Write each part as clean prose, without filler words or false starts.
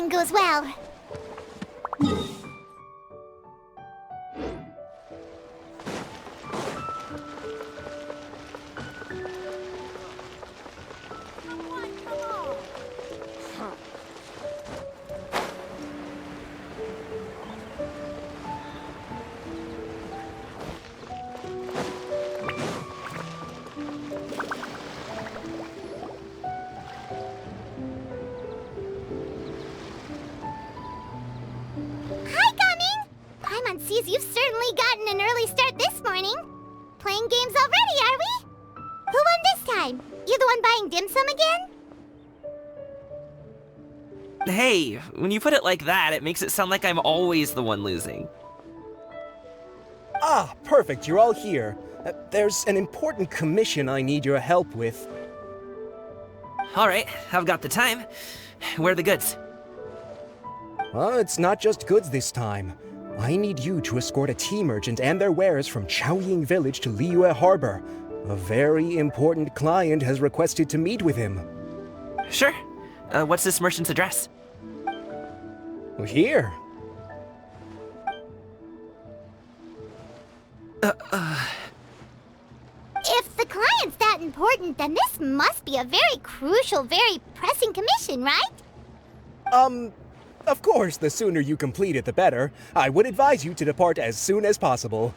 everything goes well. Sees you've certainly gotten an early start this morning. Playing games already, are we? Who won this time? You the one buying dim sum again? Hey, when you put it like that, it makes it sound like I'm always the one losing. Ah, perfect, you're all here. There's an important commission I need your help with. Alright, I've got the time. Where are the goods? Well, it's not just goods this time. I need you to escort a tea merchant and their wares from Chaoying Village to Liyue Harbor. A very important client has requested to meet with him. Sure. What's this merchant's address? Here. If the client's that important, then this must be a very crucial, very pressing commission, right? Of course, the sooner you complete it, the better. I would advise you to depart as soon as possible.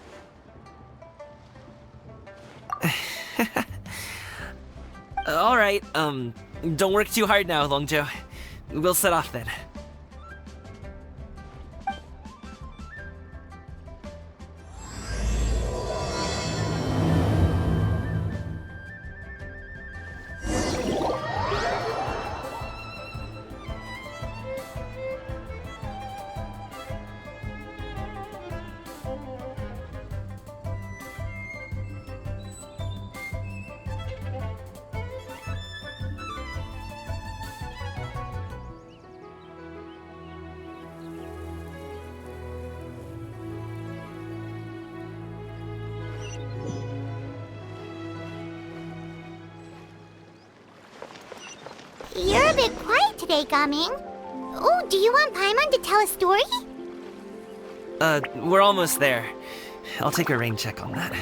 Alright, don't work too hard now, Longjo. We'll set off then. You're a bit quiet today, Gaming. Oh, do you want Paimon to tell a story? We're almost there. I'll take a rain check on that.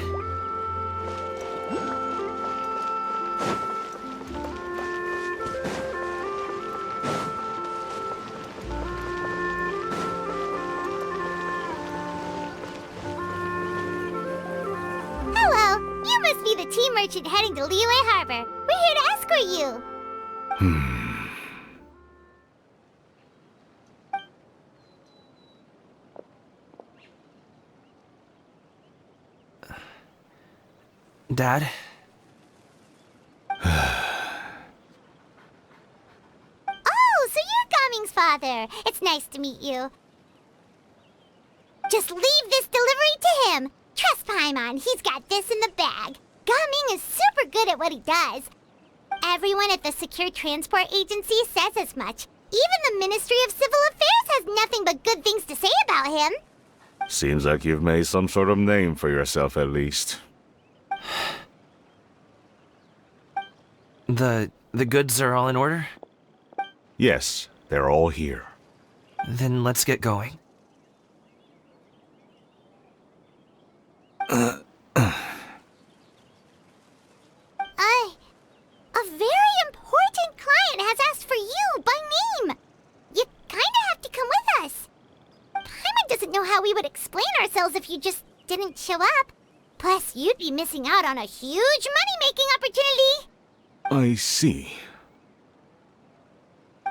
Hello, you must be the tea merchant heading to Liyue Harbor. We're here to escort you. Dad? Oh, so you're Gaming's father. It's nice to meet you. Just leave this delivery to him. Trust Paimon, he's got this in the bag. Gaming is super good at what he does. Everyone at the Secure Transport Agency says as much. Even the Ministry of Civil Affairs has nothing but good things to say about him. Seems like you've made some sort of name for yourself at least. The goods are all in order? Yes, they're all here. Then let's get going. A very important client has asked for you by name. You kinda have to come with us. Paimon doesn't know how we would explain ourselves if you just didn't show up. Plus, you'd be missing out on a huge money-making opportunity. I see.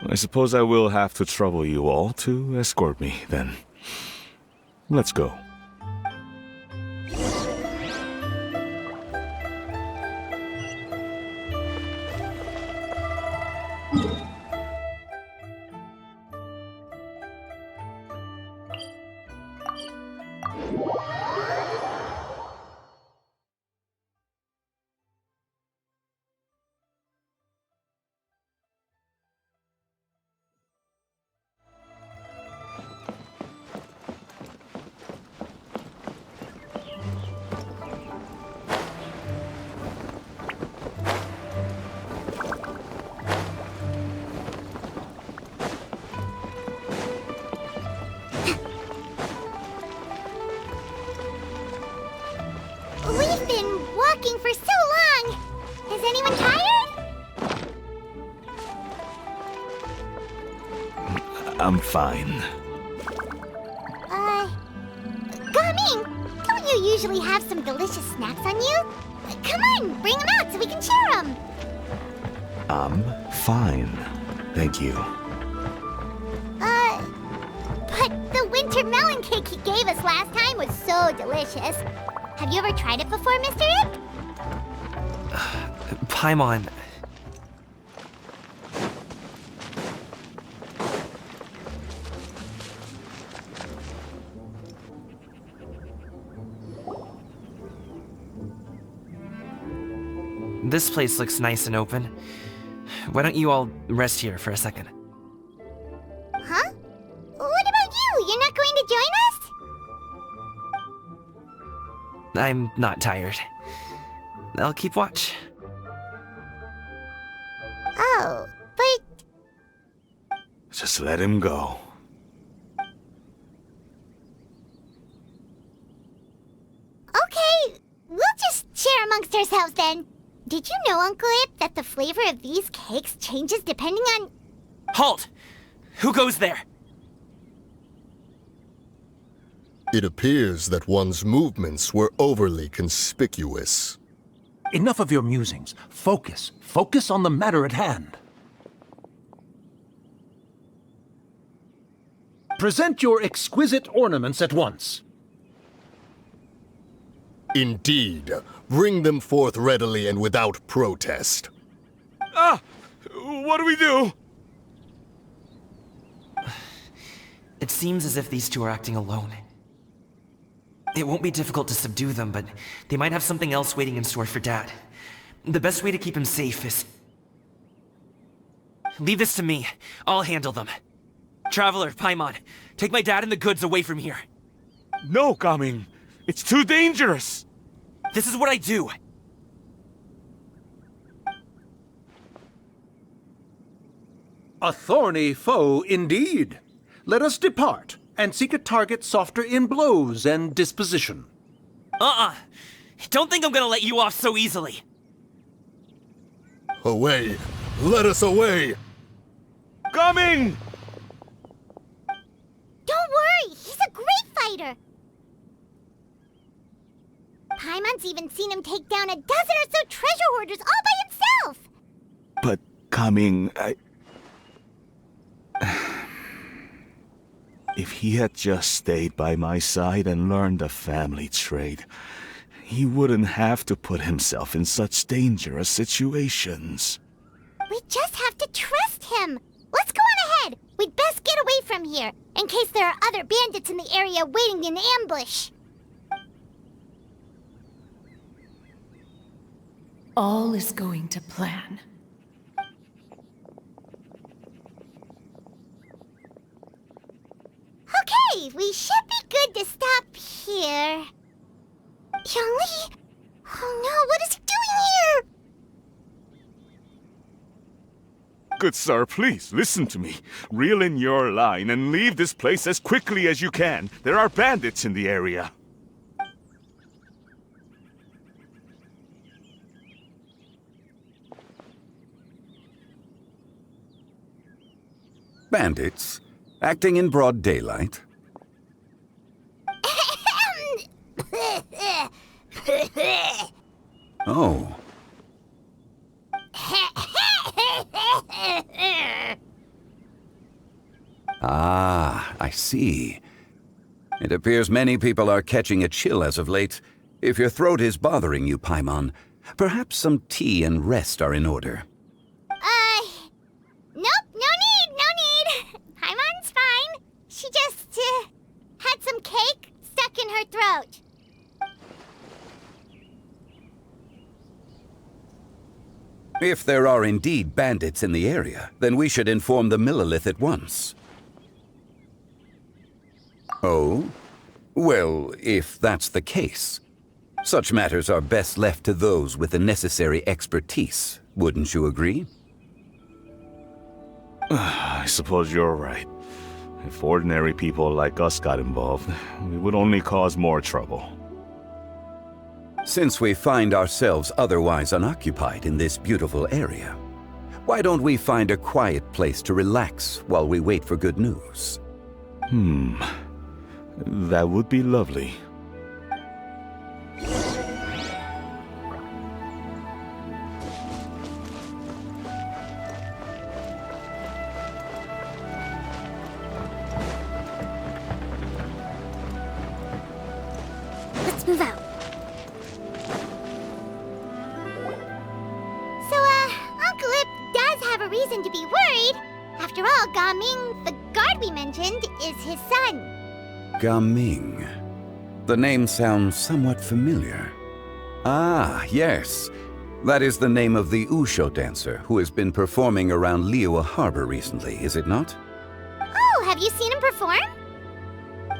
I suppose I will have to trouble you all to escort me, then. Let's go. I'm fine. Gaming, don't you usually have some delicious snacks on you? Come on, bring them out so we can share them. I'm fine. Thank you. But the winter melon cake he gave us last time was so delicious. Have you ever tried it before, Mr. Ip? Paimon. This place looks nice and open. Why don't you all rest here for a second? Huh? What about you? You're not going to join us? I'm not tired. I'll keep watch. Oh, but... Just let him go. Okay, we'll just share amongst ourselves then. Did you know, Uncle Ip, that the flavor of these cakes changes depending on... Halt! Who goes there? It appears that one's movements were overly conspicuous. Enough of your musings. Focus. Focus on the matter at hand. Present your exquisite ornaments at once. Indeed. Bring them forth readily and without protest. Ah! What do we do? It seems as if these two are acting alone. It won't be difficult to subdue them, but they might have something else waiting in store for Dad. The best way to keep him safe is... Leave this to me. I'll handle them. Traveler, Paimon, take my dad and the goods away from here. No, Gaming. It's too dangerous. This is what I do. A thorny foe indeed. Let us depart and seek a target softer in blows and disposition. Don't think I'm gonna let you off so easily. Away! Let us away! Gaming! Don't worry, he's a great fighter. Paimon's even seen him take down a dozen or so treasure hoarders all by himself. But, Gaming, If he had just stayed by my side and learned the family trade, he wouldn't have to put himself in such dangerous situations. We just have to trust him. Let's go on ahead. We'd best get away from here, in case there are other bandits in the area waiting in ambush. All is going to plan. Okay, we should be good to stop here. Youngly? Oh no, what is he doing here? Good sir, please, listen to me. Reel in your line and leave this place as quickly as you can. There are bandits in the area. Bandits? Acting in broad daylight? Oh. Ah, I see. It appears many people are catching a chill as of late. If your throat is bothering you, Paimon, perhaps some tea and rest are in order. Nope, no need. Paimon's fine. She just, had some cake stuck in her throat. If there are indeed bandits in the area, then we should inform the Millilith at once. Oh? Well, if that's the case, such matters are best left to those with the necessary expertise, wouldn't you agree? I suppose you're right. If ordinary people like us got involved, we would only cause more trouble. Since we find ourselves otherwise unoccupied in this beautiful area, Why don't we find a quiet place to relax while we wait for good news? That would be lovely. Let's move out. So, Uncle Ip does have a reason to be worried. After all, Gaming, the guard we mentioned, is his son. Gaming. The name sounds somewhat familiar. Ah, yes. That is the name of the Wushu dancer who has been performing around Liyue Harbor recently, is it not? Oh, have you seen him perform?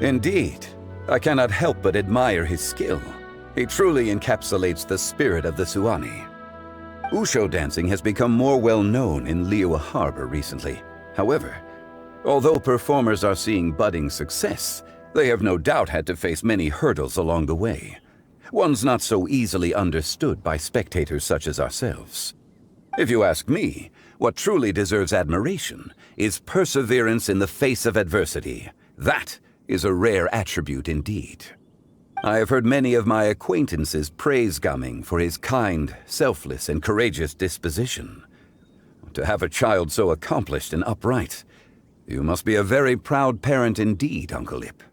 Indeed. I cannot help but admire his skill. He truly encapsulates the spirit of the Suani. Wushu dancing has become more well known in Liyue Harbor recently. However, although performers are seeing budding success, they have no doubt had to face many hurdles along the way. Ones not so easily understood by spectators such as ourselves. If you ask me, what truly deserves admiration is perseverance in the face of adversity. That is a rare attribute indeed. I have heard many of my acquaintances praise Gaming for his kind, selfless, and courageous disposition. To have a child so accomplished and upright, you must be a very proud parent indeed, Uncle Ip.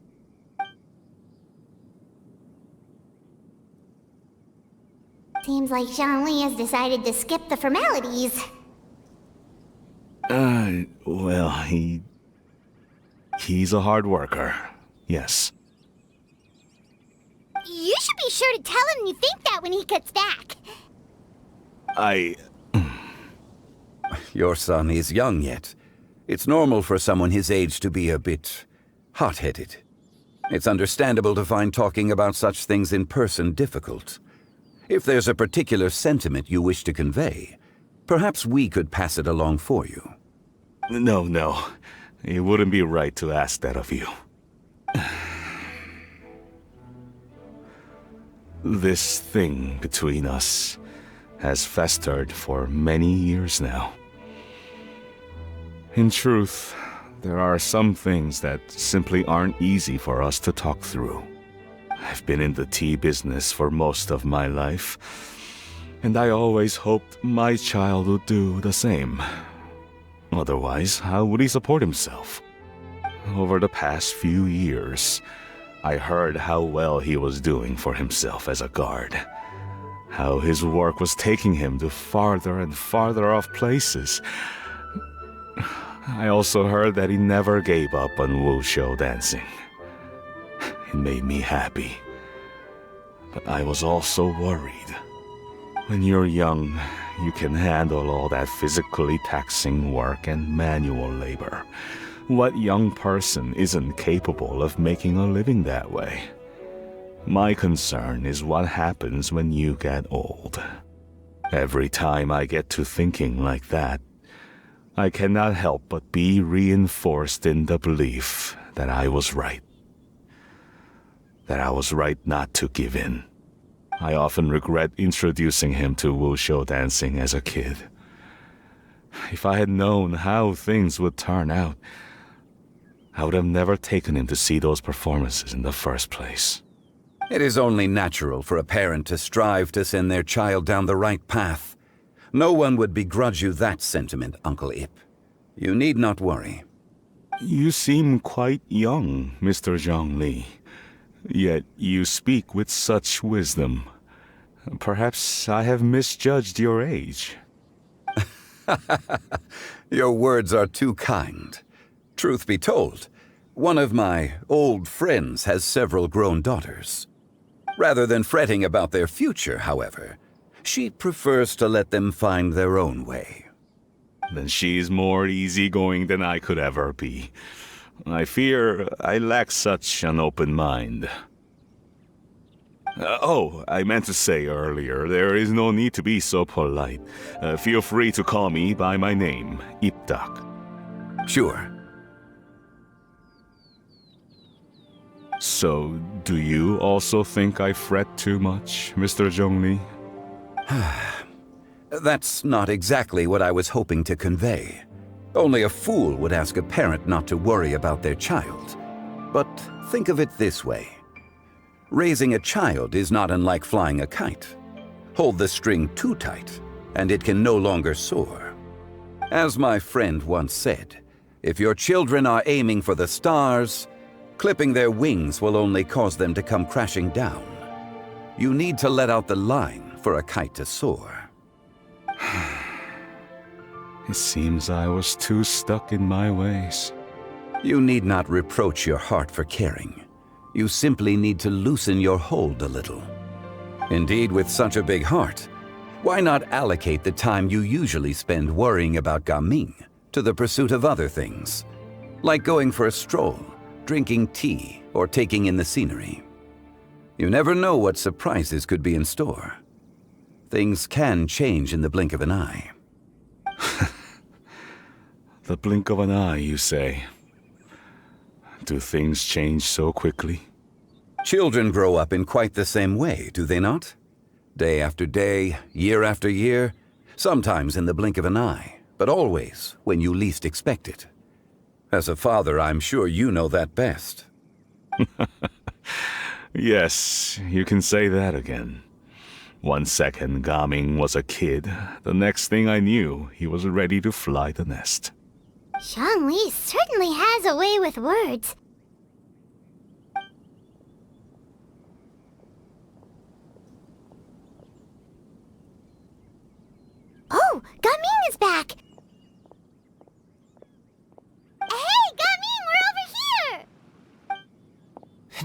Seems like Zhongli has decided to skip the formalities. Well, he's a hard worker. Yes. You should be sure to tell him you think that when he gets back. Your son is young yet. It's normal for someone his age to be a bit hot-headed. It's understandable to find talking about such things in person difficult. If there's a particular sentiment you wish to convey, perhaps we could pass it along for you. No. It wouldn't be right to ask that of you. This thing between us has festered for many years now. In truth, there are some things that simply aren't easy for us to talk through. I've been in the tea business for most of my life, and I always hoped my child would do the same. Otherwise, how would he support himself? Over the past few years, I heard how well he was doing for himself as a guard. How his work was taking him to farther and farther off places. I also heard that he never gave up on Wushu dancing. It made me happy. But I was also worried. When you're young, you can handle all that physically taxing work and manual labor. What young person isn't capable of making a living that way? My concern is what happens when you get old. Every time I get to thinking like that, I cannot help but be reinforced in the belief that I was right. That I was right not to give in. I often regret introducing him to Wushu dancing as a kid. If I had known how things would turn out, I would have never taken him to see those performances in the first place. It is only natural for a parent to strive to send their child down the right path. No one would begrudge you that sentiment, Uncle Ip. You need not worry. You seem quite young, Mr. Zhongli. Yet you speak with such wisdom. Perhaps I have misjudged your age. Your words are too kind. Truth be told, one of my old friends has several grown daughters. Rather than fretting about their future, however, she prefers to let them find their own way. Then she's more easygoing than I could ever be. I fear I lack such an open mind. I meant to say earlier, there is no need to be so polite. Feel free to call me by my name, Ipdak. Sure. So, do you also think I fret too much, Mr. Zhongli? That's not exactly what I was hoping to convey. Only a fool would ask a parent not to worry about their child. But think of it this way. Raising a child is not unlike flying a kite. Hold the string too tight, and it can no longer soar. As my friend once said, if your children are aiming for the stars, clipping their wings will only cause them to come crashing down. You need to let out the line for a kite to soar. It seems I was too stuck in my ways. You need not reproach your heart for caring. You simply need to loosen your hold a little. Indeed, with such a big heart, why not allocate the time you usually spend worrying about Gaming to the pursuit of other things, like going for a stroll, drinking tea, or taking in the scenery? You never know what surprises could be in store. Things can change in the blink of an eye. The blink of an eye, you say? Do things change so quickly? Children grow up in quite the same way, do they not? Day after day, year after year, sometimes in the blink of an eye, but always when you least expect it. As a father, I'm sure you know that best. Yes, you can say that again. 1 second Gaming was a kid, the next thing I knew, he was ready to fly the nest. Zhongli certainly has a way with words. Oh, Gaming is back! Hey, Gaming, we're over here!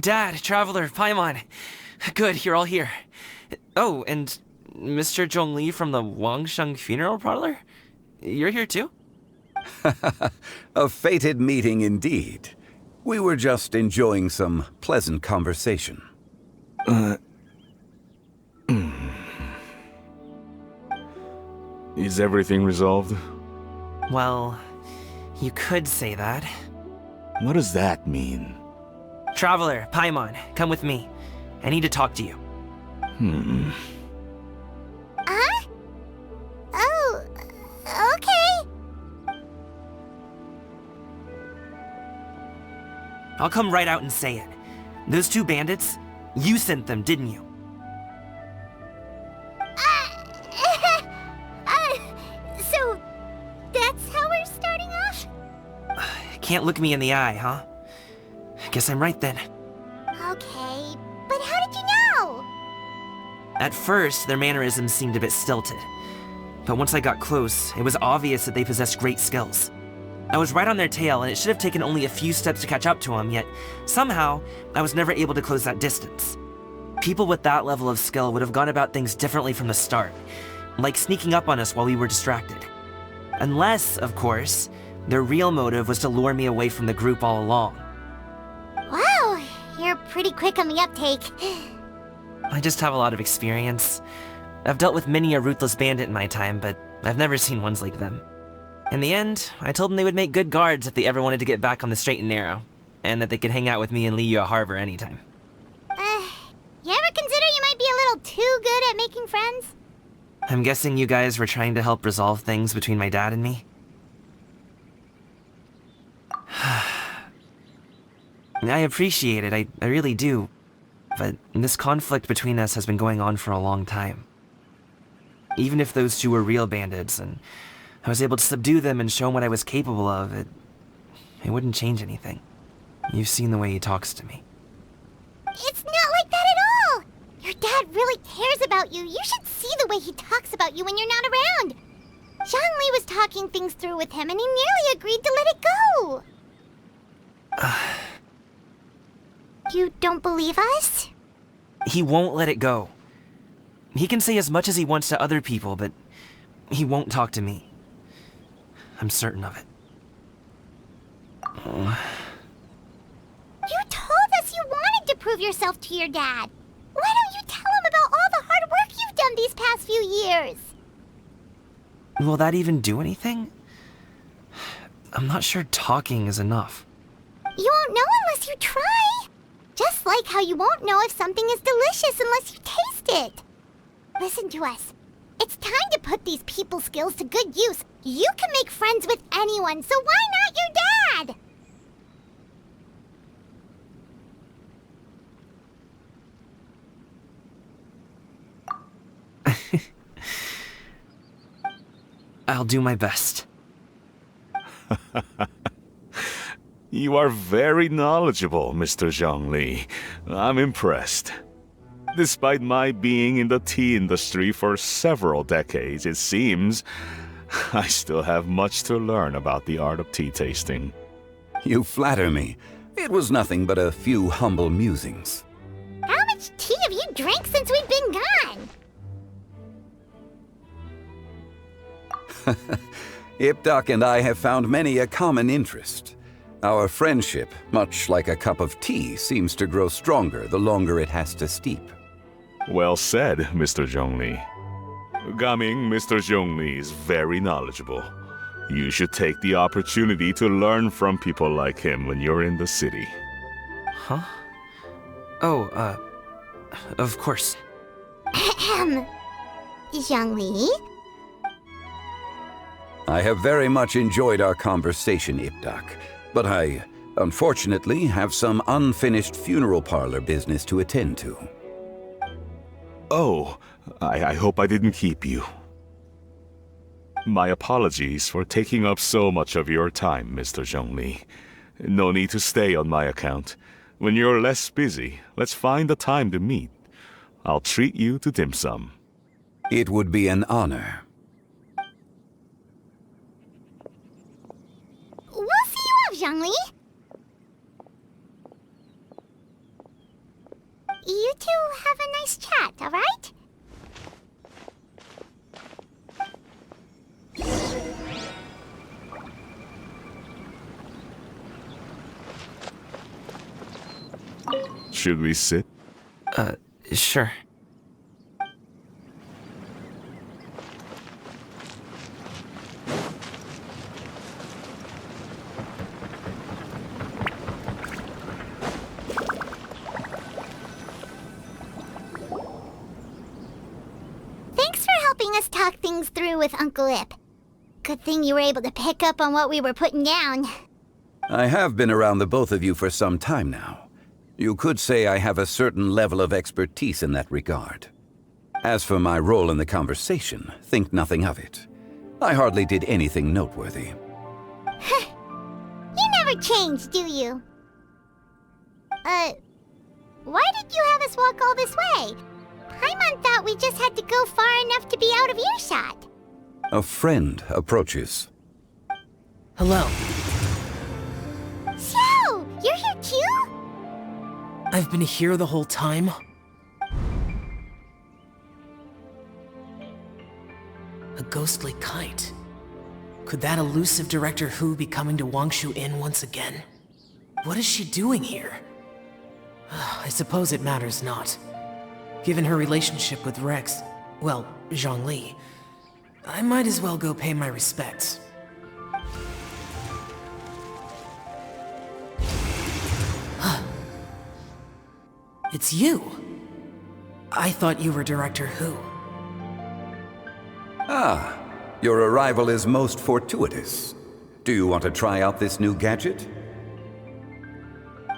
Dad, Traveler, Paimon. Good, you're all here. Oh, and Mr. Zhongli from the Wangsheng Funeral Parlor? You're here too? A fated meeting indeed. We were just enjoying some pleasant conversation. Is everything resolved? Well, you could say that. What does that mean? Traveler, Paimon, come with me. I need to talk to you. Huh? Oh, okay. I'll come right out and say it. Those two bandits, you sent them, didn't you? So, that's how we're starting off? Can't look me in the eye, huh? Guess I'm right then. Okay, but how did you know? At first, their mannerisms seemed a bit stilted. But once I got close, it was obvious that they possessed great skills. I was right on their tail, and it should have taken only a few steps to catch up to them, yet somehow, I was never able to close that distance. People with that level of skill would have gone about things differently from the start, like sneaking up on us while we were distracted. Unless, of course, their real motive was to lure me away from the group all along. Wow, you're pretty quick on the uptake. I just have a lot of experience. I've dealt with many a ruthless bandit in my time, but I've never seen ones like them. In the end, I told them they would make good guards if they ever wanted to get back on the straight and narrow, and that they could hang out with me in Liyue Harbor anytime. You ever consider you might be a little too good at making friends? I'm guessing you guys were trying to help resolve things between my dad and me? I appreciate it, I really do. But this conflict between us has been going on for a long time. Even if those two were real bandits, and I was able to subdue them and show them what I was capable of, it wouldn't change anything. You've seen the way he talks to me. It's not like that at all! Your dad really cares about you. You should see the way he talks about you when you're not around. Zhongli was talking things through with him, and he nearly agreed to let it go. You don't believe us? He won't let it go. He can say as much as he wants to other people, but he won't talk to me. I'm certain of it. You told us you wanted to prove yourself to your dad. Why don't you tell him about all the hard work you've done these past few years? Will that even do anything? I'm not sure talking is enough. You won't know unless you try. Just like how you won't know if something is delicious unless you taste it. Listen to us. It's time to put these people skills to good use. You can make friends with anyone, so why not your dad? I'll do my best. You are very knowledgeable, Mr. Zhongli. I'm impressed. Despite my being in the tea industry for several decades, it seems I still have much to learn about the art of tea tasting. You flatter me. It was nothing but a few humble musings. How much tea have you drank since we've been gone? Ipdak and I have found many a common interest. Our friendship, much like a cup of tea, seems to grow stronger the longer it has to steep. Well said, Mr. Zhongli. Gaming, Mr. Zhongli is very knowledgeable. You should take the opportunity to learn from people like him when you're in the city. Huh? Oh, of course. Ahem. Zhongli? I have very much enjoyed our conversation, Ipdak, but I, unfortunately, have some unfinished funeral parlor business to attend to. Oh, I hope I didn't keep you. My apologies for taking up so much of your time, Mr. Zhongli. No need to stay on my account. When you're less busy, let's find a time to meet. I'll treat you to dim sum. It would be an honor. We'll see you off, Zhongli. You two have a nice chat, alright? Should we sit? Sure. Thanks for helping us talk things through with Uncle Ip. Good thing you were able to pick up on what we were putting down. I have been around the both of you for some time now. You could say I have a certain level of expertise in that regard. As for my role in the conversation, think nothing of it. I hardly did anything noteworthy. You never change, do you? Why did you have us walk all this way? Paimon thought we just had to go far enough to be out of earshot. A friend approaches. Hello. So, you're here too? I've been here the whole time. A ghostly kite. Could that elusive Director Hu be coming to Wangshu Inn once again? What is she doing here? I suppose it matters not. Given her relationship with Rex, well, Zhongli, I might as well go pay my respects. It's you! I thought you were Director Hu. Ah, your arrival is most fortuitous. Do you want to try out this new gadget?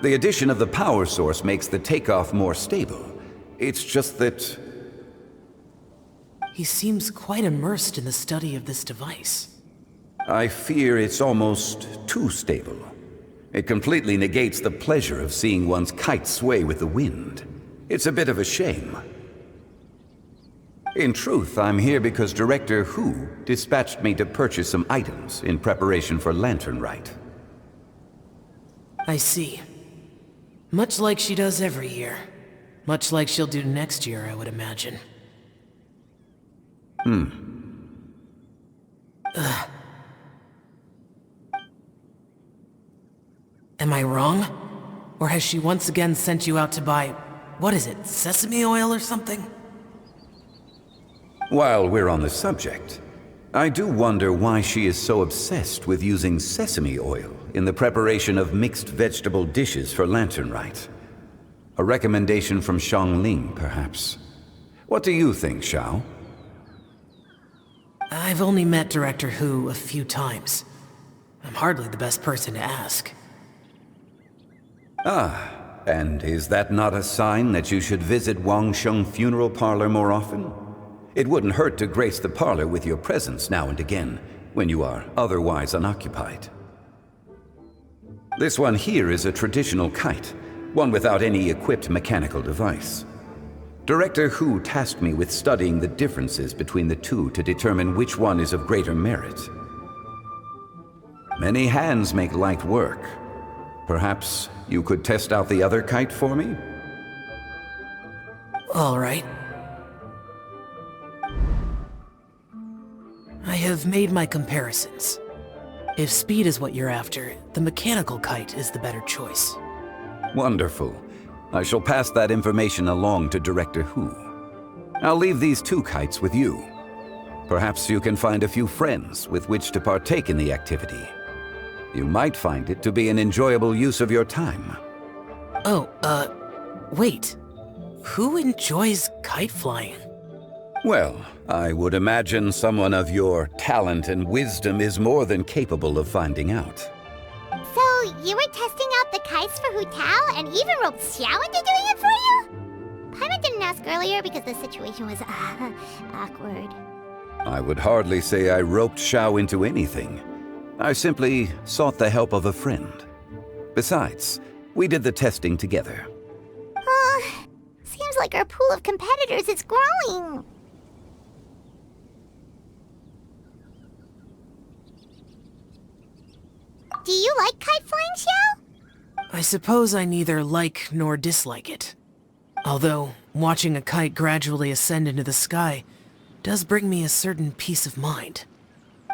The addition of the power source makes the takeoff more stable. It's just that... He seems quite immersed in the study of this device. I fear it's almost too stable. It completely negates the pleasure of seeing one's kite sway with the wind. It's a bit of a shame. In truth, I'm here because Director Hu dispatched me to purchase some items in preparation for Lantern Rite. I see. Much like she does every year. Much like she'll do next year, I would imagine. Am I wrong? Or has she once again sent you out to buy, what is it, sesame oil or something? While we're on the subject, I do wonder why she is so obsessed with using sesame oil in the preparation of mixed vegetable dishes for Lantern Rite. A recommendation from Xiangling, perhaps. What do you think, Xiao? I've only met Director Hu a few times. I'm hardly the best person to ask. Ah, and is that not a sign that you should visit Wangsheng Funeral Parlor more often? It wouldn't hurt to grace the parlor with your presence now and again, when you are otherwise unoccupied. This one here is a traditional kite, one without any equipped mechanical device. Director Hu tasked me with studying the differences between the two to determine which one is of greater merit. Many hands make light work. Perhaps you could test out the other kite for me? All right. I have made my comparisons. If speed is what you're after, the mechanical kite is the better choice. Wonderful. I shall pass that information along to Director Hu. I'll leave these two kites with you. Perhaps you can find a few friends with which to partake in the activity. You might find it to be an enjoyable use of your time. Oh, wait. Who enjoys kite flying? Well, I would imagine someone of your talent and wisdom is more than capable of finding out. So, you were testing out the kites for Hu Tao and even roped Xiao into doing it for you? Paimon didn't ask earlier because the situation was, awkward. I would hardly say I roped Xiao into anything. I simply sought the help of a friend. Besides, we did the testing together. Seems like our pool of competitors is growing. Do you like kite flying, Xiao? I suppose I neither like nor dislike it. Although, watching a kite gradually ascend into the sky does bring me a certain peace of mind.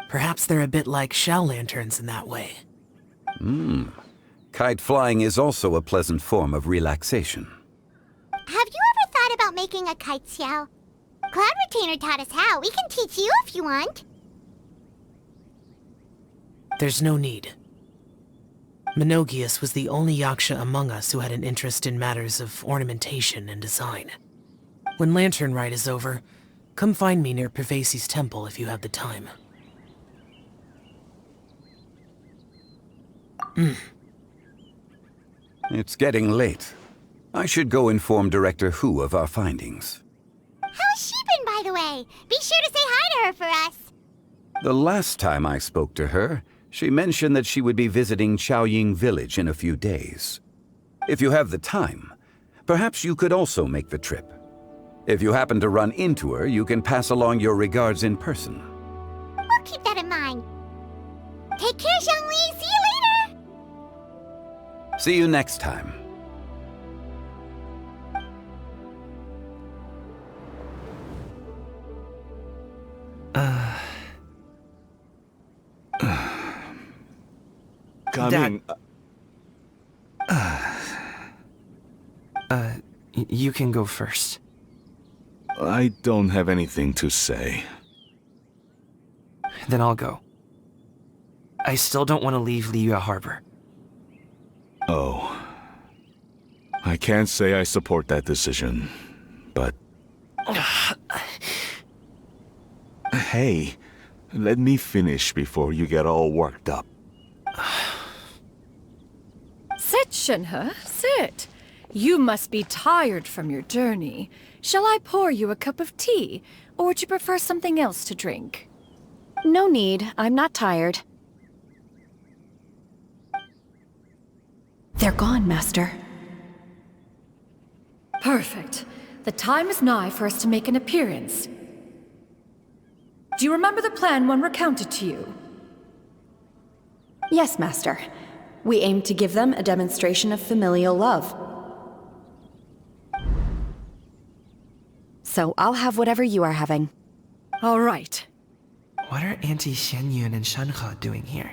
Perhaps they're a bit like Xiao lanterns in that way. Kite flying is also a pleasant form of relaxation. Have you ever thought about making a kite, Xiao? Cloud Retainer taught us how. We can teach you if you want. There's no need. Menogias was the only yaksha among us who had an interest in matters of ornamentation and design. When Lantern Rite is over, come find me near Pervasi's temple if you have the time. It's getting late. I should go inform Director Hu of our findings. How's she been, by the way? Be sure to say hi to her for us. The last time I spoke to her, she mentioned that she would be visiting Chaoying Village in a few days. If you have the time, perhaps you could also make the trip. If you happen to run into her, you can pass along your regards in person. We'll keep that in mind. Take care, Zhongli. See you later. See you next time. Coming. You can go first. I don't have anything to say. Then I'll go. I still don't want to leave Liyue Harbor. Oh. I can't say I support that decision, but... Hey, let me finish before you get all worked up. Sit, Shenhe, sit. You must be tired from your journey. Shall I pour you a cup of tea, or would you prefer something else to drink? No need. I'm not tired. They're gone, Master. Perfect. The time is nigh for us to make an appearance. Do you remember the plan when recounted to you? Yes, Master. We aim to give them a demonstration of familial love. So I'll have whatever you are having. All right. What are Auntie Xianyun and Shenhe doing here?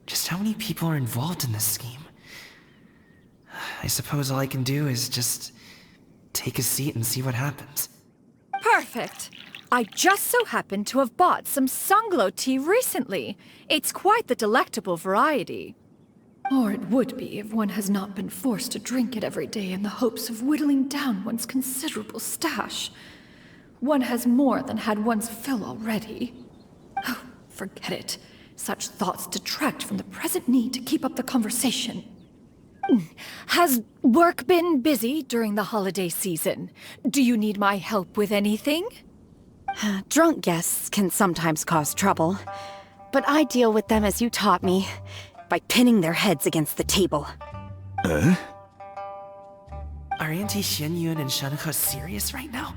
Just how many people are involved in this scheme? I suppose all I can do is just take a seat and see what happens. Perfect. I just so happen to have bought some Sunglow tea recently. It's quite the delectable variety. Or it would be if one has not been forced to drink it every day in the hopes of whittling down one's considerable stash. One has more than had one's fill already. Oh, forget it. Such thoughts detract from the present need to keep up the conversation. Has work been busy during the holiday season? Do you need my help with anything? Drunk guests can sometimes cause trouble, but I deal with them as you taught me, by pinning their heads against the table. Are Auntie Xianyun and Shenhe serious right now?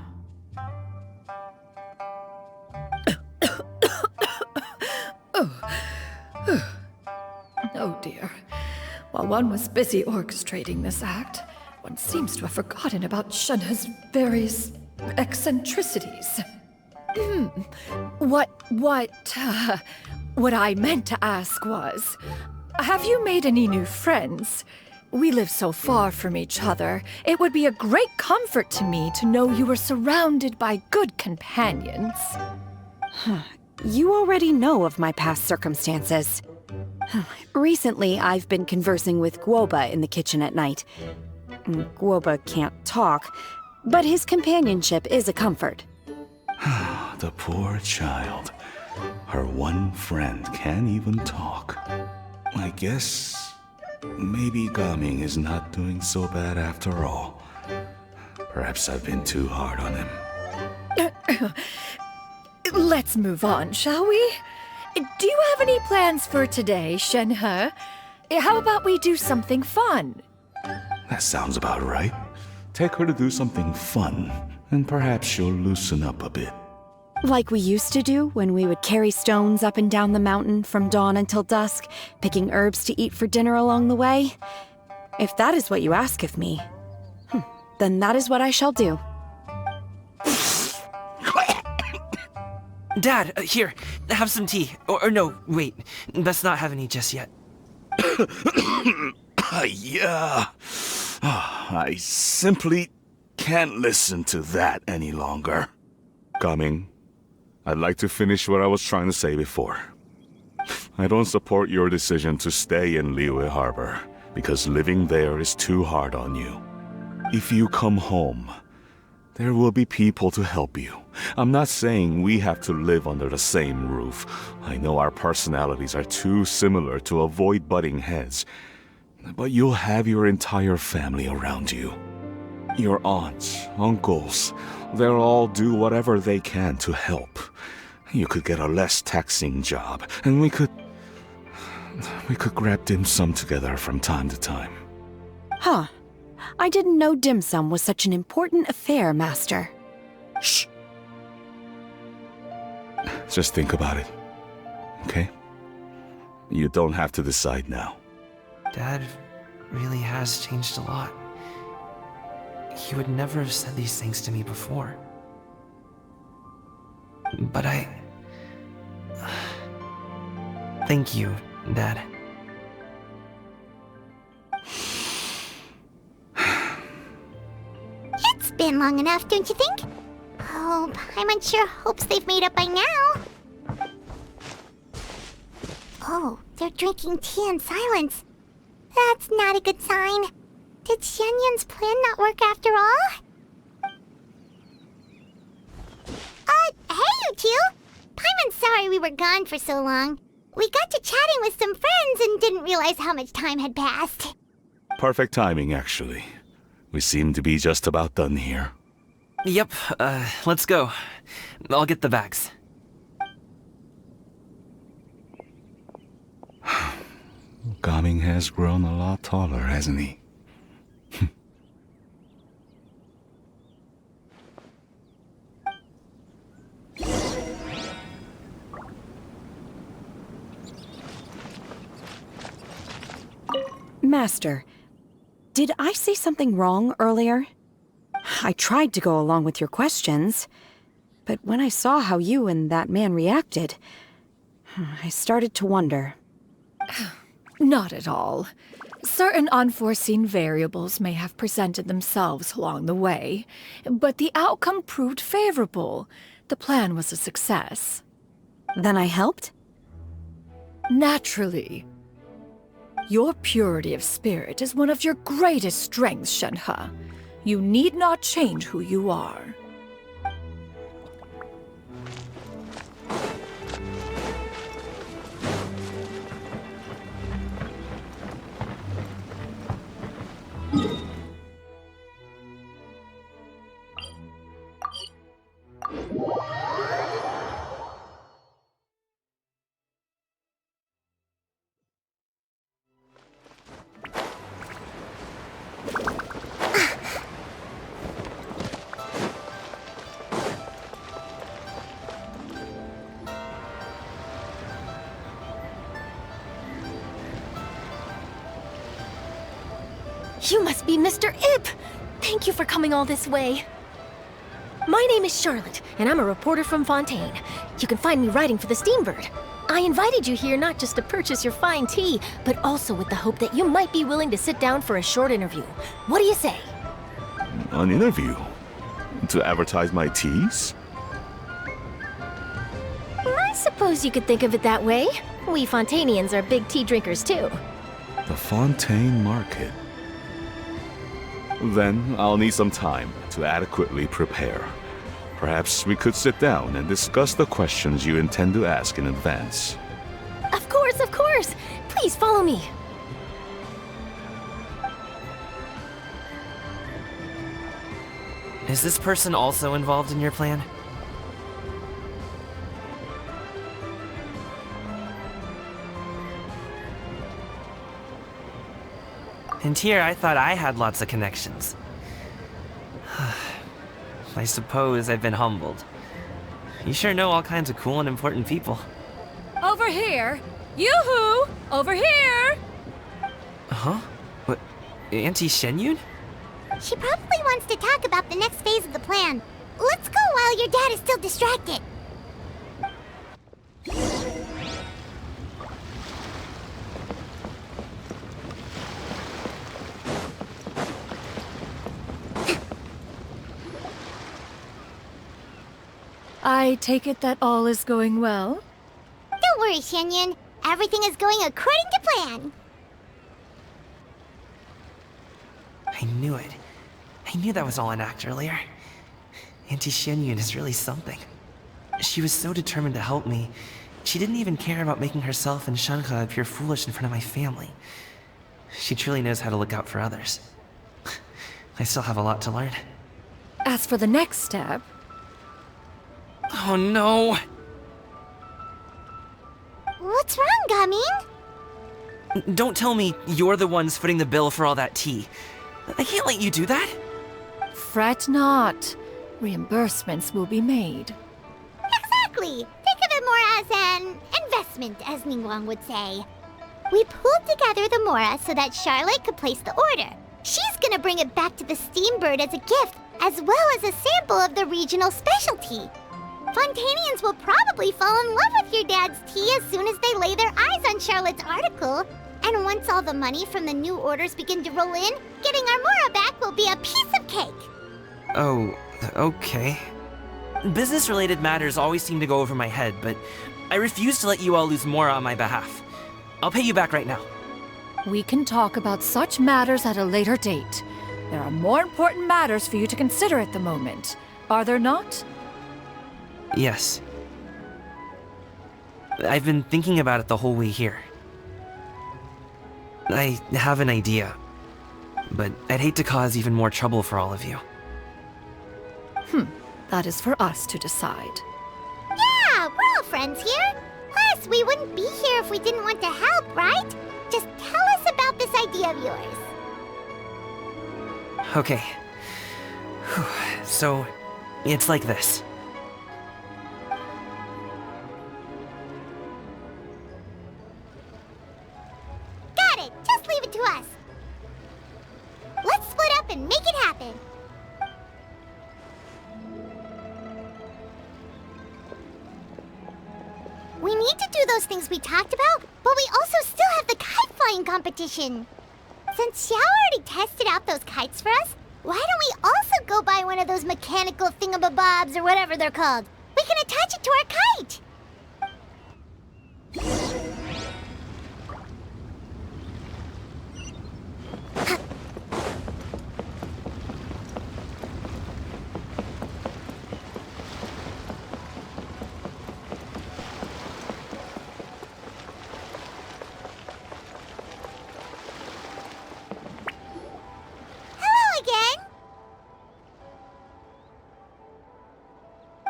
Oh dear. While one was busy orchestrating this act, one seems to have forgotten about Shenhe's various eccentricities. What I meant to ask was, have you made any new friends? We live so far from each other, it would be a great comfort to me to know you were surrounded by good companions. You already know of my past circumstances. Recently, I've been conversing with Guoba in the kitchen at night. Guoba can't talk, but his companionship is a comfort. The poor child. Her one friend can't even talk. I guess maybe Gaming is not doing so bad after all. Perhaps I've been too hard on him. Let's move on, shall we? Do you have any plans for today, Shenhe? How about we do something fun? That sounds about right. Take her to do something fun, and perhaps she'll loosen up a bit. Like we used to do when we would carry stones up and down the mountain from dawn until dusk, picking herbs to eat for dinner along the way? If that is what you ask of me, then that is what I shall do. Dad, here, have some tea. Or no, wait, let's not have any just yet. Yeah. I simply can't listen to that any longer. Gaming, I'd like to finish what I was trying to say before. I don't support your decision to stay in Liyue Harbor, because living there is too hard on you. If you come home, there will be people to help you. I'm not saying we have to live under the same roof. I know our personalities are too similar to avoid butting heads. But you'll have your entire family around you. Your aunts, uncles, they'll all do whatever they can to help. You could get a less taxing job, and we could grab dim sum together from time to time. Huh. I didn't know dim sum was such an important affair, Master. Shh. Just think about it, okay? You don't have to decide now. Dad really has changed a lot. He would never have said these things to me before. But thank you, Dad. It's been long enough, don't you think? Oh, Paimon sure hopes they've made up by now. Oh, they're drinking tea in silence. That's not a good sign. Did Xianyun's plan not work after all? Hey you two! Paimon's sorry we were gone for so long. We got to chatting with some friends and didn't realize how much time had passed. Perfect timing, actually. We seem to be just about done here. Yep, let's go. I'll get the bags. Gaming has grown a lot taller, hasn't he? Master, did I say something wrong earlier? I tried to go along with your questions, but when I saw how you and that man reacted, I started to wonder. Not at all. Certain unforeseen variables may have presented themselves along the way, but the outcome proved favorable. The plan was a success. Then I helped? Naturally. Your purity of spirit is one of your greatest strengths, Shenhe. You need not change who you are. You must be Mr. Ip! Thank you for coming all this way. My name is Charlotte, and I'm a reporter from Fontaine. You can find me writing for the Steambird. I invited you here not just to purchase your fine tea, but also with the hope that you might be willing to sit down for a short interview. What do you say? An interview? To advertise my teas? I suppose you could think of it that way. We Fontainians are big tea drinkers too. The Fontaine Market. Then I'll need some time to adequately prepare. Perhaps we could sit down and discuss the questions you intend to ask in advance. Of course, of course! Please follow me. Is this person also involved in your plan? And here I thought I had lots of connections. I suppose I've been humbled. You sure know all kinds of cool and important people. Over here! Yoo-hoo! Over here! Huh? What? Auntie Shenyun? She probably wants to talk about the next phase of the plan. Let's go while your dad is still distracted. I take it that all is going well? Don't worry, Shenyun. Everything is going according to plan. I knew it. I knew that was all an act earlier. Auntie Shenyun is really something. She was so determined to help me. She didn't even care about making herself and Shanka appear foolish in front of my family. She truly knows how to look out for others. I still have a lot to learn. As for the next step... Oh no! What's wrong, Gamin? Don't tell me you're the ones footing the bill for all that tea. I can't let you do that. Fret not. Reimbursements will be made. Exactly! Think of it more as an investment, as Ningguang would say. We pooled together the Mora so that Charlotte could place the order. She's gonna bring it back to the Steambird as a gift, as well as a sample of the regional specialty. Fontainians will probably fall in love with your dad's tea as soon as they lay their eyes on Charlotte's article. And once all the money from the new orders begin to roll in, getting our Mora back will be a piece of cake. Oh, okay. Business-related matters always seem to go over my head, but I refuse to let you all lose Mora on my behalf. I'll pay you back right now. We can talk about such matters at a later date. There are more important matters for you to consider at the moment, are there not? Yes. I've been thinking about it the whole way here. I have an idea, but I'd hate to cause even more trouble for all of you. That is for us to decide. Yeah, we're all friends here. Plus, we wouldn't be here if we didn't want to help, right? Just tell us about this idea of yours. Okay. So, it's like this. Got it! Just leave it to us. Let's split up and make it happen. We need to do those things we talked about, but we also still have the kite flying competition. Since Xiao already tested out those kites for us, why don't we also go buy one of those mechanical thingamabobs or whatever they're called? We can attach it to our kite!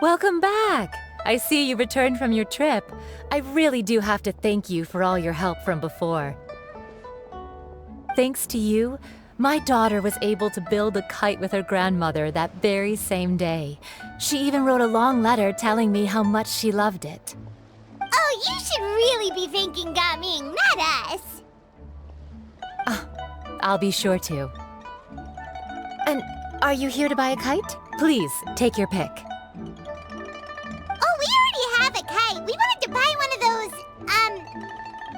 Welcome back! I see you returned from your trip. I really do have to thank you for all your help from before. Thanks to you, my daughter was able to build a kite with her grandmother that very same day. She even wrote a long letter telling me how much she loved it. Oh, you should really be thanking Gaming, not us! I'll be sure to. Are you here to buy a kite? Please, take your pick. Oh, we already have a kite. We wanted to buy one of those,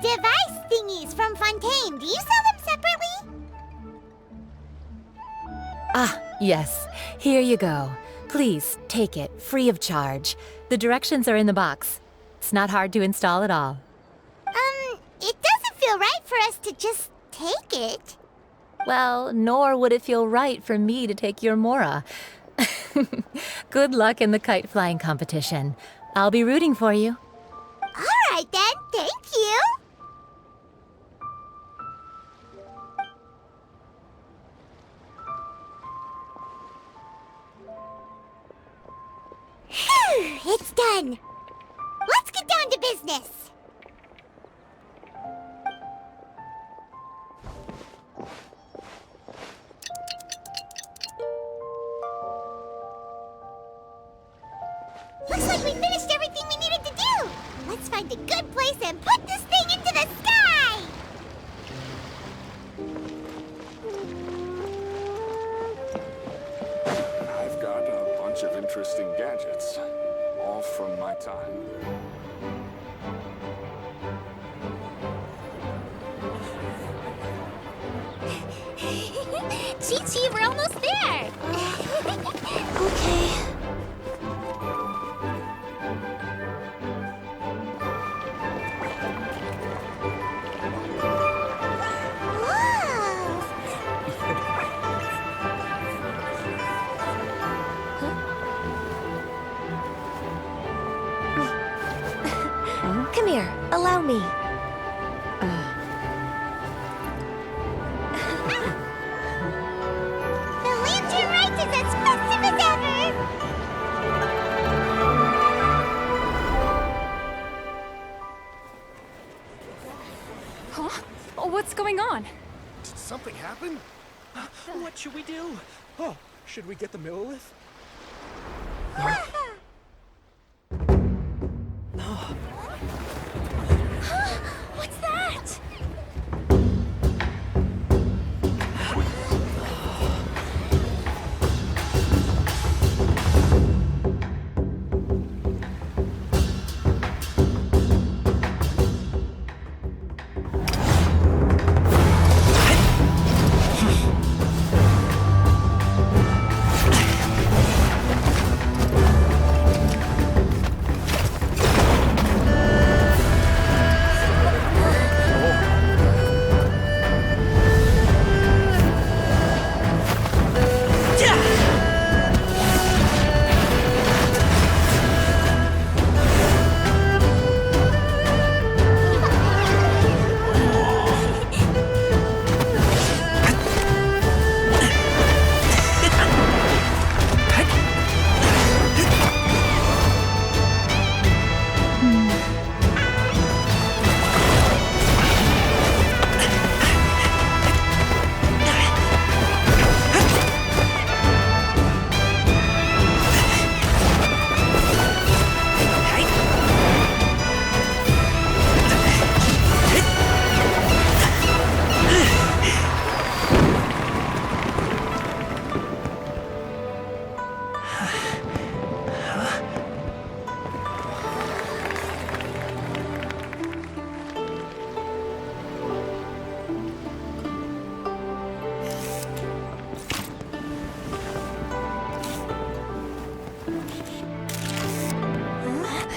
device thingies from Fontaine. Do you sell them separately? Ah, yes. Here you go. Please, take it, free of charge. The directions are in the box. It's not hard to install at all. It doesn't feel right for us to just take it. Well, nor would it feel right for me to take your Mora. Good luck in the kite flying competition. I'll be rooting for you. All right then, thank you. Phew, it's done. Let's get down to business. Looks like we finished everything we needed to do. Let's find a good place and put this thing into the sky. I've got a bunch of interesting gadgets, all from my time. Chi-Chi, we're almost there. Okay. Come here, allow me. The lantern rite is as festive as ever. Huh? What's going on? Did something happen? What should we do? Oh, should we get the Millilith? What's that?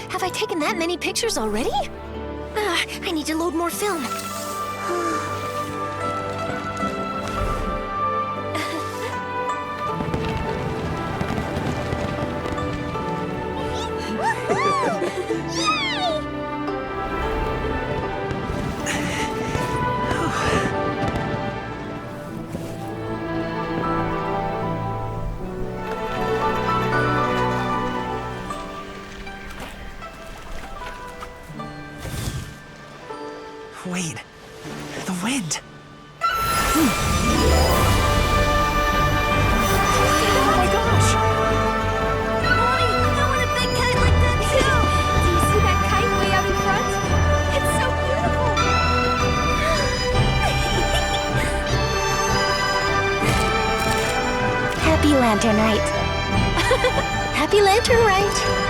Have I taken that many pictures already? I need to load more film. Wait, the wind. Oh my gosh! Mommy, I want a big kite like that too! Do you see that kite way out in front? It's so Happy Lantern Rite. Happy Lantern Rite.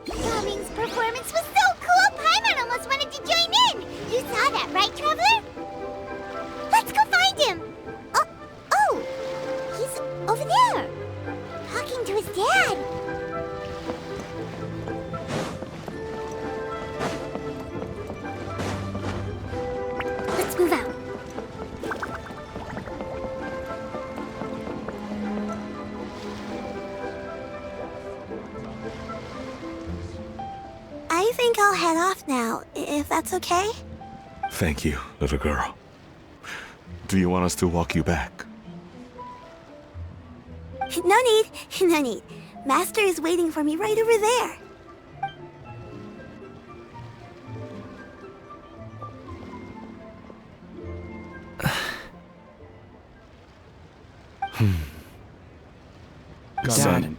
Gaming's performance was so cool, Paimon almost wanted to join in! You saw that, right, Traveler? Let's go find him! Oh! He's over there! Talking to his dad! Let's move out. I think I'll head off now, if that's okay? Thank you, little girl. Do you want us to walk you back? No need, no need. Master is waiting for me right over there. Dad.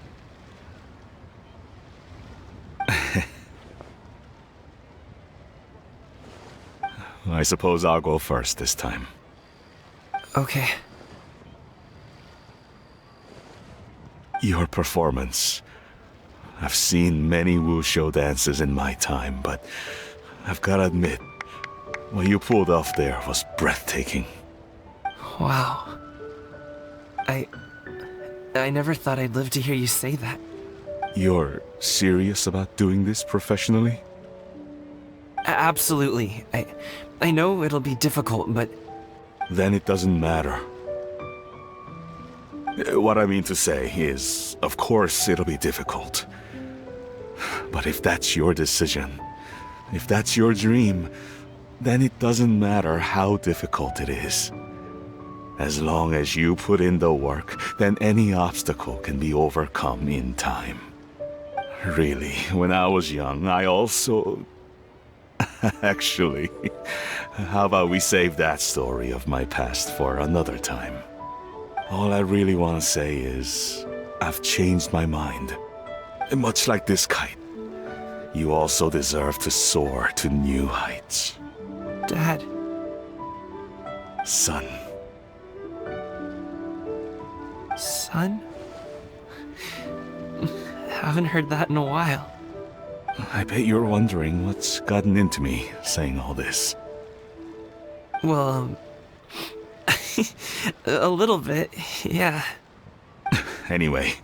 I suppose I'll go first this time. Okay. Your performance. I've seen many wuxia dances in my time, but I've gotta admit, what you pulled off there was breathtaking. Wow. I never thought I'd live to hear you say that. You're serious about doing this professionally? Absolutely. I know it'll be difficult, but... Then it doesn't matter. What I mean to say is, of course it'll be difficult. But if that's your decision, if that's your dream, then it doesn't matter how difficult it is. As long as you put in the work, then any obstacle can be overcome in time. Really, when I was young, I also... Actually, how about we save that story of my past for another time? All I really want to say is, I've changed my mind. Much like this kite, you also deserve to soar to new heights. Dad. Son. Son? Haven't heard that in a while. I bet you're wondering what's gotten into me saying all this. Well, a little bit, yeah. Anyway,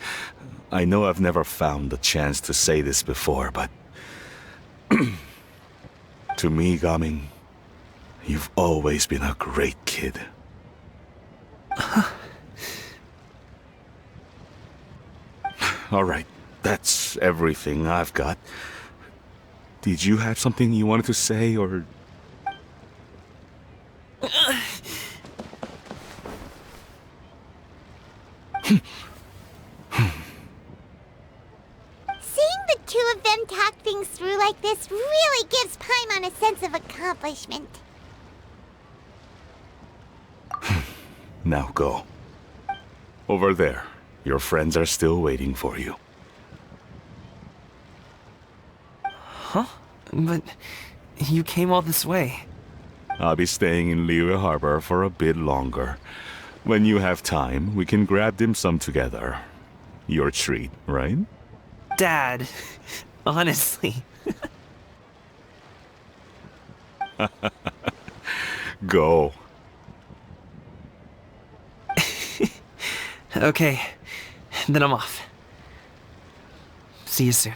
I know I've never found the chance to say this before, but... to me, Gaming, you've always been a great kid. Alright, that's everything I've got. Did you have something you wanted to say, or... Seeing the two of them talk things through like this really gives Paimon a sense of accomplishment. Now go. Over there. Your friends are still waiting for you. Huh? But you came all this way. I'll be staying in Liyue Harbor for a bit longer. When you have time, we can grab dim sum together. Your treat, right? Dad, honestly. Go. Okay, then I'm off. See you soon.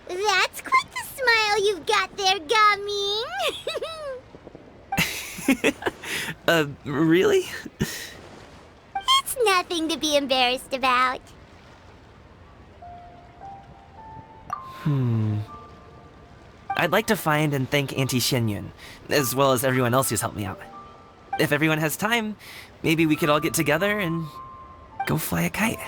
That's quite the smile you've got there, Gaming. Really? It's nothing to be embarrassed about. I'd like to find and thank Auntie Xianyun, as well as everyone else who's helped me out. If everyone has time, maybe we could all get together and go fly a kite.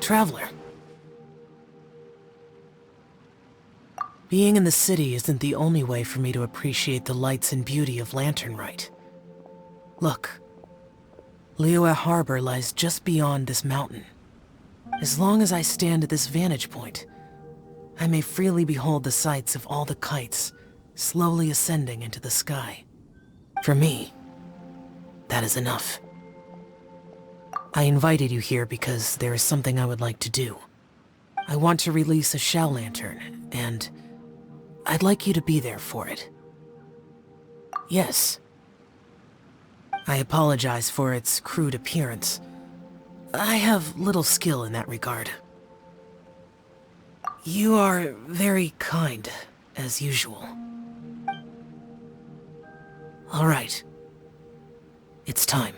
Traveler. Being in the city isn't the only way for me to appreciate the lights and beauty of Lantern Rite. Look, Liyue Harbor lies just beyond this mountain. As long as I stand at this vantage point, I may freely behold the sights of all the kites slowly ascending into the sky. For me, that is enough. I invited you here because there is something I would like to do. I want to release a Shao Lantern, and I'd like you to be there for it. Yes. I apologize for its crude appearance. I have little skill in that regard. You are very kind, as usual. All right. It's time.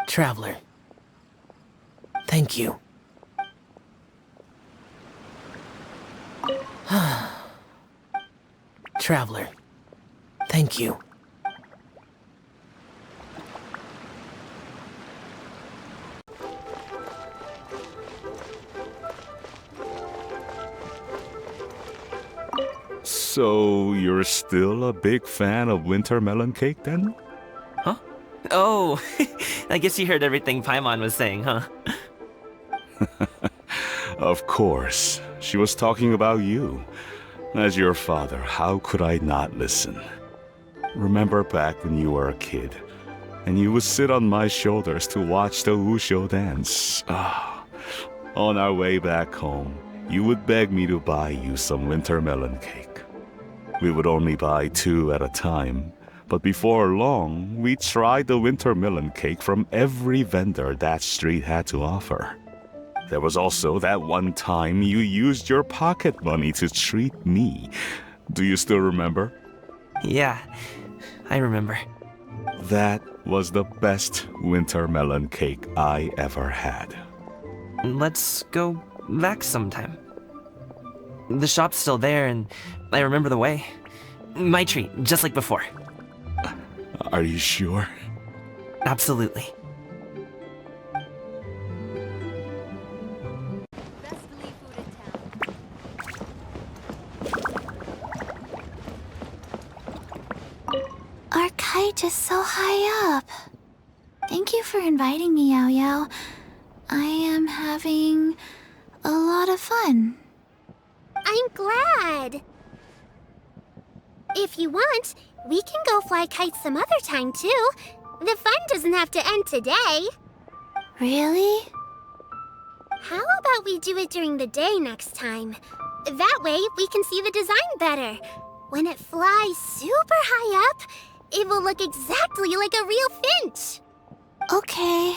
Traveler. Thank you. Traveler. Thank you. So, you're still a big fan of winter melon cake then? Huh? Oh, I guess you heard everything Paimon was saying, huh? Of course. She was talking about you. As your father, how could I not listen? Remember back when you were a kid, and you would sit on my shoulders to watch the Wushu dance. On our way back home, you would beg me to buy you some winter melon cake. We would only buy 2 at a time, but before long, we tried the winter melon cake from every vendor that street had to offer. There was also that one time you used your pocket money to treat me. Do you still remember? Yeah, I remember. That was the best winter melon cake I ever had. Let's go back sometime. The shop's still there, and I remember the way. My treat, just like before. Are you sure? Absolutely. Our kite is so high up. Thank you for inviting me, Yao Yao. I am having a lot of fun. I'm glad. If you want, we can go fly kites some other time, too. The fun doesn't have to end today. Really? How about we do it during the day next time? That way, we can see the design better. When it flies super high up, it will look exactly like a real finch. Okay.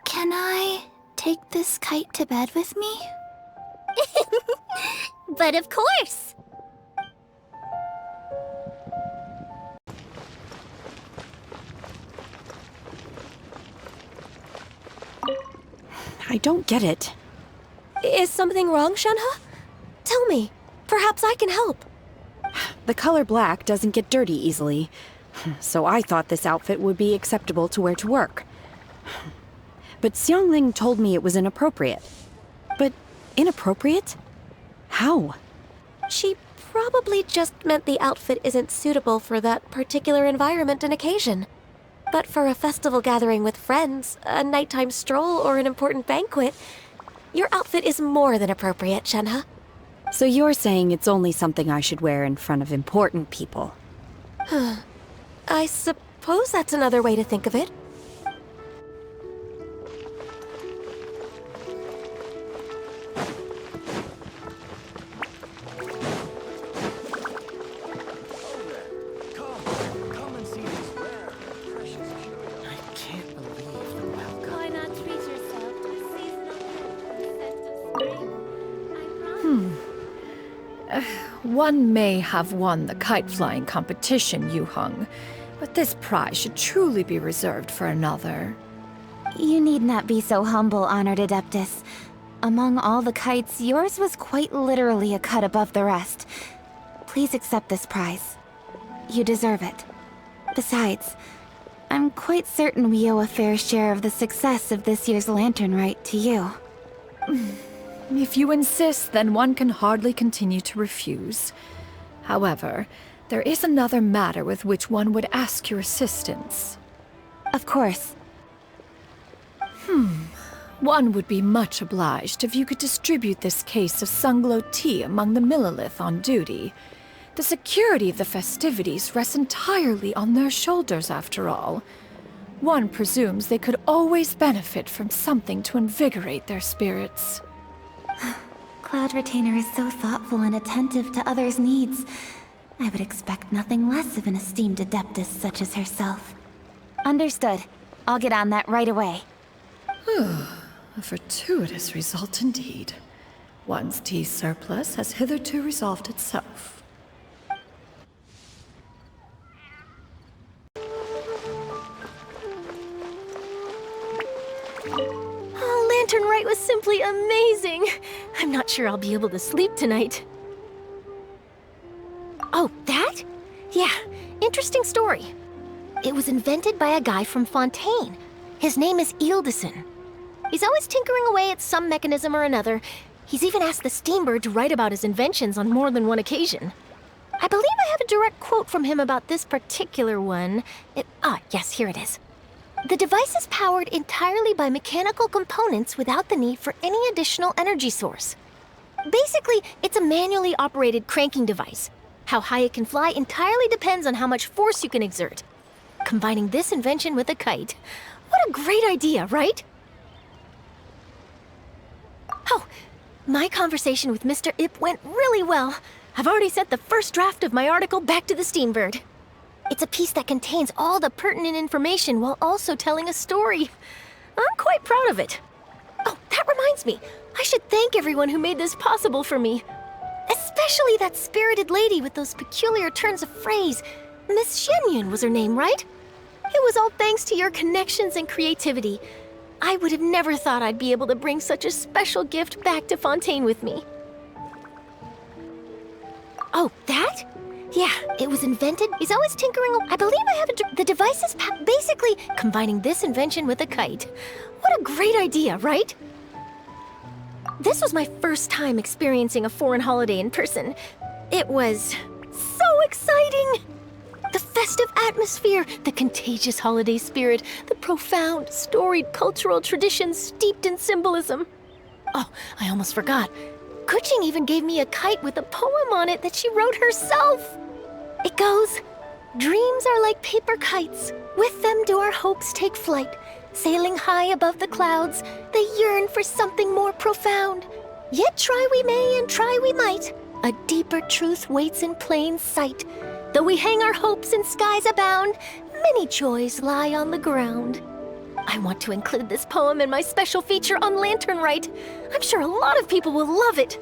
Can I take this kite to bed with me? But of course! I don't get it. Is something wrong, Shenhe? Tell me. Perhaps I can help. The color black doesn't get dirty easily, so I thought this outfit would be acceptable to wear to work. But Xiangling told me it was inappropriate. But inappropriate? How? She probably just meant the outfit isn't suitable for that particular environment and occasion. But for a festival gathering with friends, a nighttime stroll, or an important banquet, your outfit is more than appropriate, Shenhe. So you're saying it's only something I should wear in front of important people? I suppose that's another way to think of it. One may have won the kite flying competition, Yu Heng, but this prize should truly be reserved for another. You need not be so humble, honored Adeptus. Among all the kites, yours was quite literally a cut above the rest. Please accept this prize. You deserve it. Besides, I'm quite certain we owe a fair share of the success of this year's lantern rite to you. If you insist, then one can hardly continue to refuse. However, there is another matter with which one would ask your assistance. Of course. One would be much obliged if you could distribute this case of Sunglow tea among the Millilith on duty. The security of the festivities rests entirely on their shoulders, after all. One presumes they could always benefit from something to invigorate their spirits. Cloud Retainer is so thoughtful and attentive to others' needs. I would expect nothing less of an esteemed Adeptus such as herself. Understood. I'll get on that right away. A fortuitous result indeed. One's tea surplus has hitherto resolved itself. Lantern Rite was simply amazing! I'm not sure I'll be able to sleep tonight. Oh, that? Yeah, interesting story. It was invented by a guy from Fontaine. His name is Ildison. He's always tinkering away at some mechanism or another. He's even asked the Steambird to write about his inventions on more than one occasion. I believe I have a direct quote from him about this particular one. Yes, here it is. The device is powered entirely by mechanical components without the need for any additional energy source. Basically, it's a manually operated cranking device. How high it can fly entirely depends on how much force you can exert. Combining this invention with a kite. What a great idea, right? Oh, my conversation with Mr. Ip went really well. I've already sent the first draft of my article back to the Steambird. It's a piece that contains all the pertinent information while also telling a story. I'm quite proud of it. Oh, that reminds me. I should thank everyone who made this possible for me. Especially that spirited lady with those peculiar turns of phrase. Miss Shenyun was her name, right? It was all thanks to your connections and creativity. I would have never thought I'd be able to bring such a special gift back to Fontaine with me. Oh, that? Yeah, it was invented. He's always tinkering. I believe I have the device is basically combining this invention with a kite. What a great idea, right? This was my first time experiencing a foreign holiday in person. It was so exciting! The festive atmosphere, the contagious holiday spirit, the profound, storied cultural traditions steeped in symbolism. Oh, I almost forgot. Kuching even gave me a kite with a poem on it that she wrote herself. It goes, "Dreams are like paper kites. With them do our hopes take flight. Sailing high above the clouds, they yearn for something more profound. Yet try we may and try we might. A deeper truth waits in plain sight. Though we hang our hopes in skies abound, many joys lie on the ground." I want to include this poem in my special feature on Lantern Rite. I'm sure a lot of people will love it.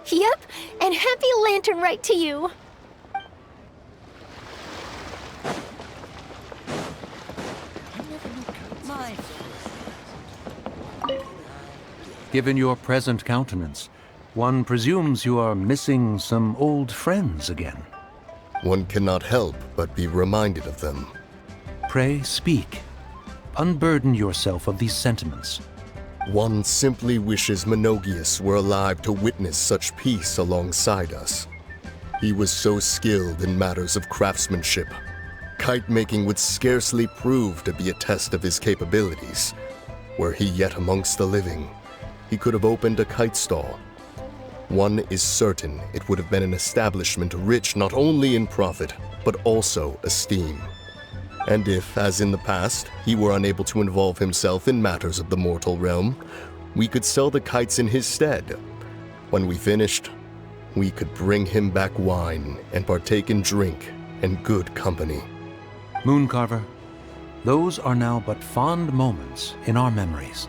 Yep, and happy Lantern Rite to you. Given your present countenance, one presumes you are missing some old friends again. One cannot help but be reminded of them. Pray speak. Unburden yourself of these sentiments. One simply wishes Menogius were alive to witness such peace alongside us. He was so skilled in matters of craftsmanship. Kite making would scarcely prove to be a test of his capabilities. Were he yet amongst the living, he could have opened a kite stall. One is certain it would have been an establishment rich not only in profit, but also esteem. And if, as in the past, he were unable to involve himself in matters of the mortal realm, we could sell the kites in his stead. When we finished, we could bring him back wine and partake in drink and good company. Mooncarver, those are now but fond moments in our memories.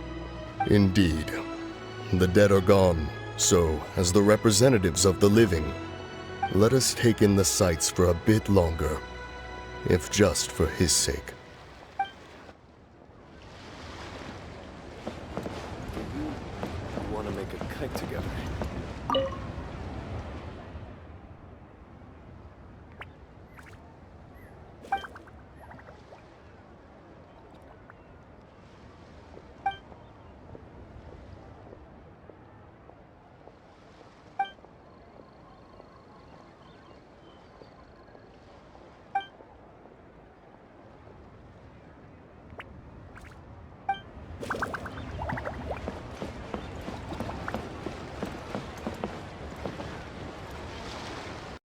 Indeed. The dead are gone, so, as the representatives of the living, let us take in the sights for a bit longer, if just for his sake. We want to make a kite together.